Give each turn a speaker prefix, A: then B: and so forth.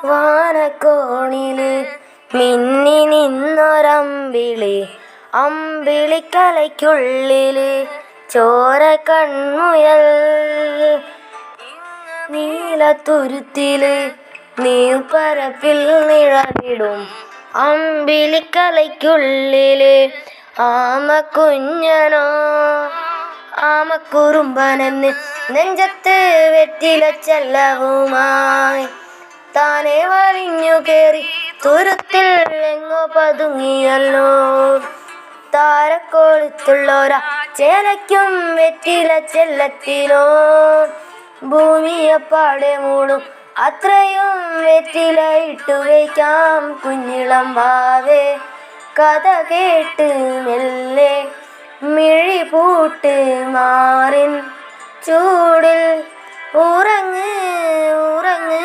A: വാനക്കോണില് മിന്നി നിന്നൊരമ്പിളി, അമ്പിളിക്കലയ്ക്കുള്ളില് ചോര കൺമുയൽ. നീലത്തുരുത്തില് നീർപ്പരപ്പിൽ നിഴലിടും അമ്പിളിക്കലയ്ക്കുള്ളില് ആമക്കുഞ്ഞനോ ആമക്കുറുമ്പനെന്ന് നെഞ്ചത്ത് വെറ്റില ചെല്ലവുമായി താനെ വലിഞ്ഞു കേറി തുരുത്തിൽ എങ്ങോ പതുങ്ങിയല്ലോ. താരക്കോളത്തുള്ളോരാ ചേലയ്ക്കും വെറ്റില ചെല്ലത്തിനോ ഭൂമിയെപ്പാടെ മൂടും അത്രയും വെറ്റില ഇട്ടുവയ്ക്കാം കുഞ്ഞിളം വാവേ. കഥ കേട്ട് മെല്ലെ മിഴി പൂട്ട് മാറിൻ ചൂടിൽ ഉറങ്ങ് ഉറങ്ങ്.